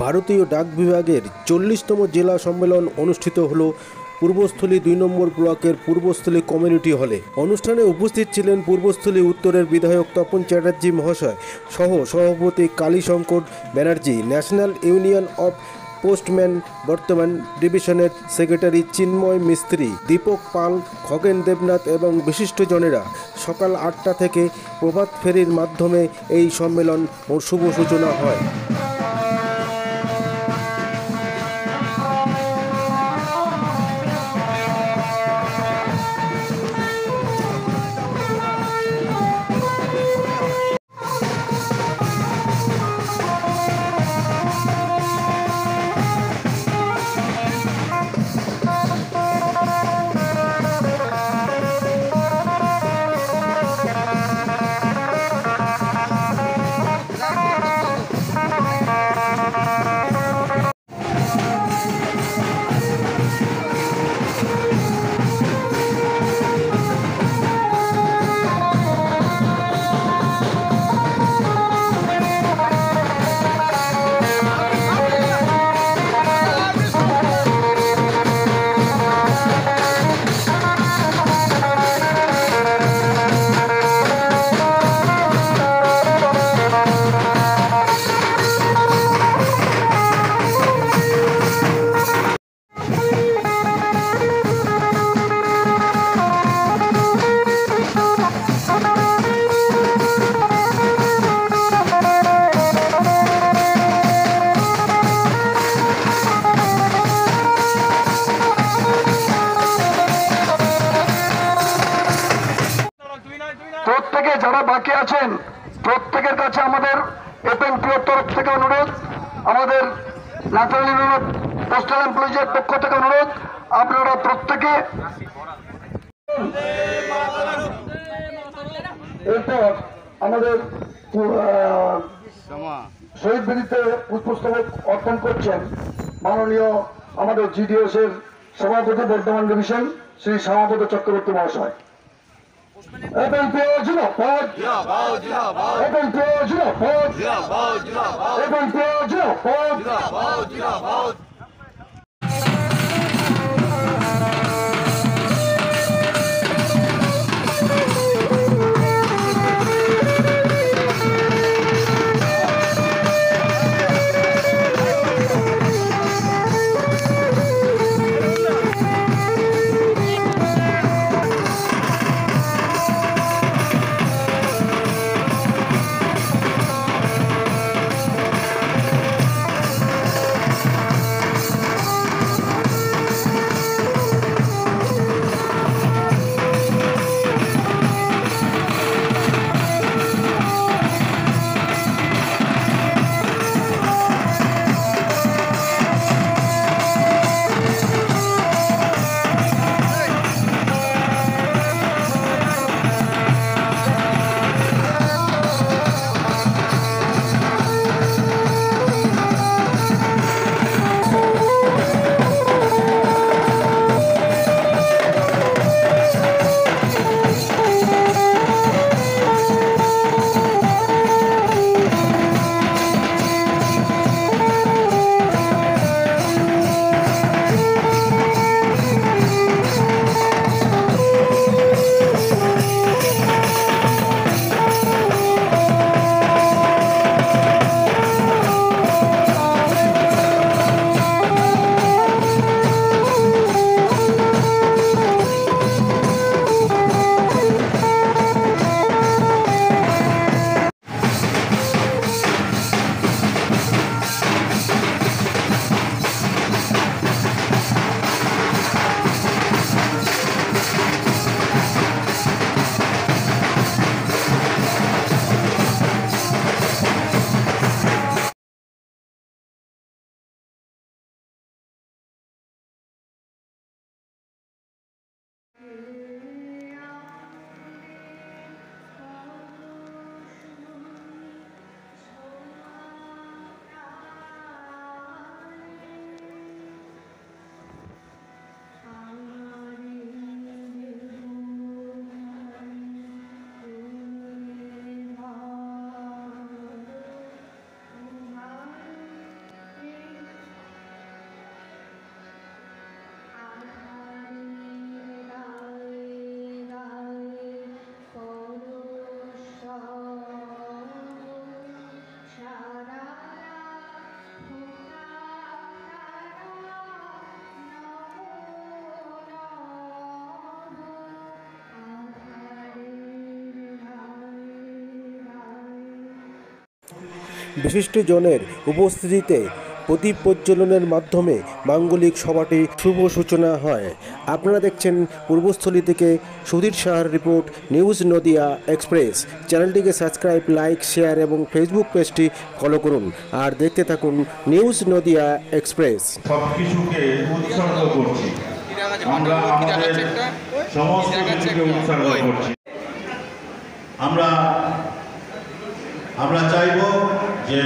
ভারতীয় ডাক বিভাগের 40তম জেলা সম্মেলন অনুষ্ঠিত হলো পূর্বস্থলী 2 নম্বর ব্লকের পূর্বস্থলী কমিউনিটি হলে। অনুষ্ঠানে উপস্থিত ছিলেন পূর্বস্থলী উত্তরের বিধায়ক তপন চ্যাটার্জি মহাশয় সহ সভাপতি Kalishankar Banerjee, national union of postman বর্তমান ডিভিশনের সেক্রেটারি চিন্ময় মিস্ত্রি, দীপক পাল, খগেন দেবনাথ এবং বিশিষ্টজনেরা। সকাল 8টা থেকে প্রভাত ফেরির মাধ্যমে এই সম্মেলন ও শুভ সূচনা হয়। প্রত্যেকে যারা বাকি আছেন প্রত্যেকের কাছে আমাদের এপএনপিওর তরফ থেকে অনুরোধ, আমাদের ন্যাশনাল ইউনিয়ন অফ পোস্টাল এমপ্লয়িজের পক্ষ থেকে অনুরোধ, আপনারা প্রত্যেকে এরপর আমাদের শহীদ বেদিতে পুষ্পস্তবক অর্পণ করছেন মাননীয় আমাদের জিডিএস এর সভাপতি বর্ধমান ডিভিশন শ্রী শ্যামাপদ চক্রবর্তী মহাশয়। এপএনপিও জিন্দাবাদ, এপএনপিও জিন্দাবাদ, এপএনপিও জিন্দাবাদ। বিশিষ্টজনের উপস্থিতিতে প্রদীপ প্রজ্বলনের মাধ্যমে মাঙ্গলিক সভাটি শুভ সূচনা হয়। আপনারা দেখছেন পূর্বস্থলী থেকে সুধীর সাহার রিপোর্ট, নিউজ নদিয়া এক্সপ্রেস। চ্যানেলটিকে সাবস্ক্রাইব, লাইক, শেয়ার এবং ফেসবুক পেজটি ফলো করুন আর দেখতে থাকুন নিউজ নদিয়া এক্সপ্রেস। সবকিছুকে উৎসর্গ করছি, আমরা আমাদের সমস্ত কিছুকে উৎসর্গ করছি। আমরা চাইব যে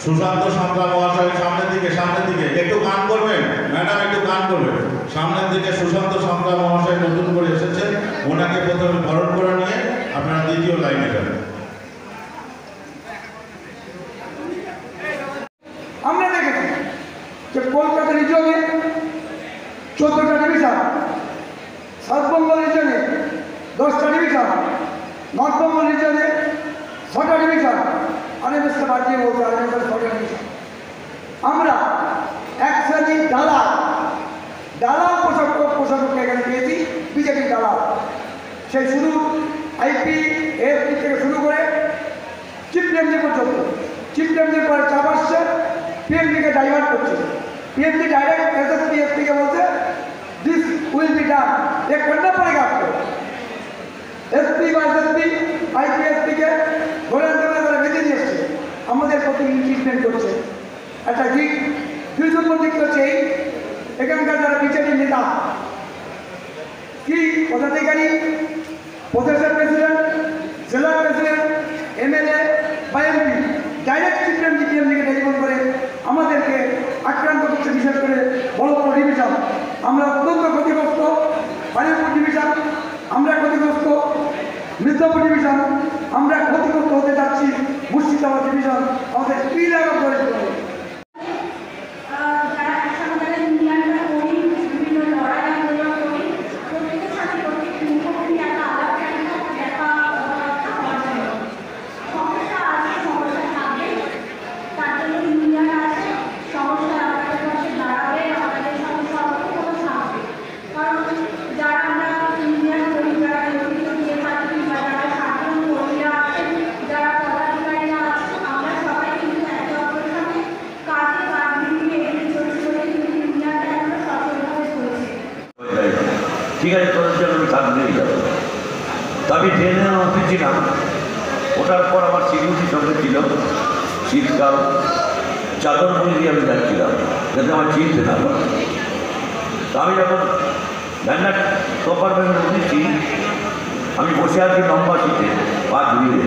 সুশান্ত সাঁতরা মহাশয় সামনের দিকে একটু গান করবেন, ম্যাডাম একটু গান করবেন। সামনের দিকে সুশান্ত সাঁতরা মহাশয় নতুন করে এসেছেন, ওনাকে প্রথমে বরণ করে নিয়ে আপনারা দ্বিতীয় লাইনে যাবেন। আমরা দেখেছি যে কলকাতা রিজনে 14টা ডিভিশন, সাউথ বেঙ্গল রিজনে 10টা ডিভিশন, নর্থ বেঙ্গল রিজনে 6টা ডিভিশন, আরএমএসটা বাড়িয়ে বলছে আরএমএসের 6টা ডিভিশন। আমরা এক শ্রেণী দালাল পোশাককে এখানে পেয়েছি, বিজেপি দালাল। সেই শুরু আইপি এএফপি থেকে শুরু করে চিফ ডিএমজি পর্যন্ত, চিফ ডিএমজির পরে চাপ আসছে, পিএমডিকে ডাইভার্ট করছে। পিএমডি डायरेक्ट एसएसपी के बोलते दिस विल बी डन, ये करना पड़ेगा आपको। एसपी বা এসএসপি আইপিএসপি কে ধরে আনতে পারে, তারা বেঁধে নিয়ে এসছে, আমাদের প্রতি ট্রিটমেন্ট করছে। একটা দিক, দুই নম্বর দিক হচ্ছে এই এখানকার যারা বিজেপি নেতা, কি পদাধিকারী, প্রদেশের প্রেসিডেন্ট, জেলার প্রেসিডেন্ট, এমএলএ বা এমপি ডাইরেক্ট ডিএমজিকে টেলিফোন করে আমাদেরকে আক্রান্ত করছে। বিশেষ করে বড় বড় ডিভিশন, আমরা অত্যন্ত ক্ষতিগ্রস্ত। বারুইপুর ডিভিশন আমরা ক্ষতিগ্রস্ত, মিদনাপুর ডিভিশন আমরা ক্ষতিগ্রস্ত হতে যাচ্ছি, মুর্শিদাবাদ ডিভিশন আমাদের ক্লিয়ার করে দিতে হবে। ঠিক আছে, তোদের জন্য আমি কাজ নিয়ে যাবো। তো আমি ট্রেনে উঠেছিলাম, ওঠার পর আমার সিকিউরিটি সঙ্গে ছিল, শীতকাল, চাদর মুড়ি দিয়ে আমি যাচ্ছিলাম যাতে আমার চিনতে না পারে। তো আমি যখন ভ্যান্ডার কম্পার্টমেন্টে উঠেছি, আমি বসে আছি লম্বা সিটে, পা ধুয়ে।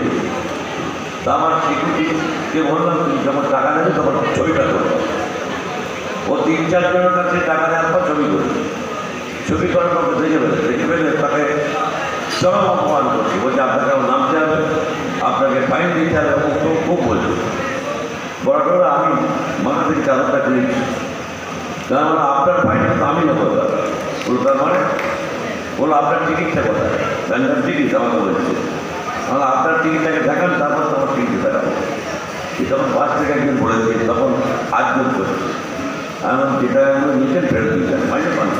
তা আমার সিকিউরিটিকে বললাম, তুমি যখন টাকা দেবে তখন ছবিটা করবো। ও 3-4 জনের কাছে টাকা দেওয়ার পর ছবি করবে। ছবি করার পর দেখে ফেলে তাকে চরম অপমান করছি, বলছে আপনাকে নামতে হবে, আপনাকে ফাইন দিতে হবে, খুব বলছে। বড় আমি মাথা থেকে চাদরটা কিনেছি, তার মানে আপনার ফাইন তো আমি নেবো। বলল তার মানে, বললো আপনার টিকিটটা কোথায়? ব্যান্ডার টিকিট আমাকে বলছে। তাহলে আপনার টিকিটটাকে দেখান, তারপর তোমার টিকিট দেখাবো। তখন বাস থেকে একজন বলেছে, তখন আটজন করছে, এমন যেটা নিচে ফেরত দিচ্ছেন, মাইনে পান।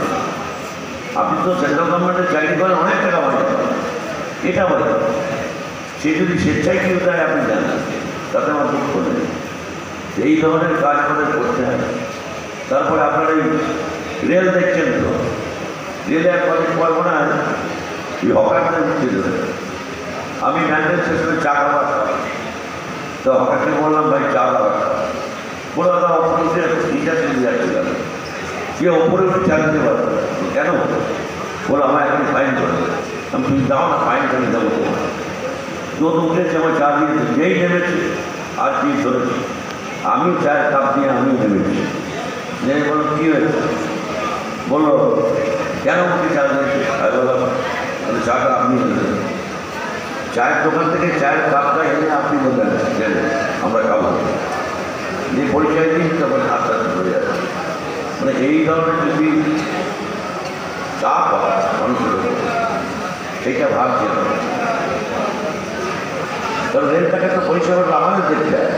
আপনি তো সেন্ট্রাল গভর্নমেন্টের চাকরি করেন, অনেক টাকা মাইনে পান, এটা বলে। সে যদি স্বেচ্ছায় কেউ দেয় আপনি দেন, তাতে আমার দুঃখ নেই। এই ধরনের কাজ আমাদের করতে হয়। তারপরে আপনার এই রেল দেখছেন তো, রেলে কদিন পর মনে হয় এই হকারদের উঠতে দেবে। আমি ম্যান্ডেল স্টেশনে চা খাবার, তো হকারকে বললাম ভাই চা খাবার, বলে দাদা অপরে উঠে ইন্ডাস্ট্রি যাচ্ছিলাম, কেউ ওপরে উঠে চা দিতে পারবে কেন? বলো আমার এখন ফাইন করে, আমি তুমি দাও না, ফাইন করে দেবো তোমার। নতুন উঠেছে, আমার চা দিয়েছে, যেই নেমেছে আর কি ধরেছি, আমি চায়ের কাপ দিয়ে আমিও নেমেছি। নেমে বলো কী হয়েছে? বললো কেন উঠে চা দিয়েছে? আমি বললাম চাটা আপনি নেবেন, চায়ের দোকান থেকে চায়ের কাপটা এনে আপনি বললেন আমরা খাবো, যে পরিচয় দিন তখন আস্তে আস্তে ধরে যাবে। মানে এই ধরনের যদি চাপ হয় মানুষের উপর, সেইটা ভাবছে। কারণ রেলটাকে তো পরিষেবাটা আমাদের দেখতে হয়।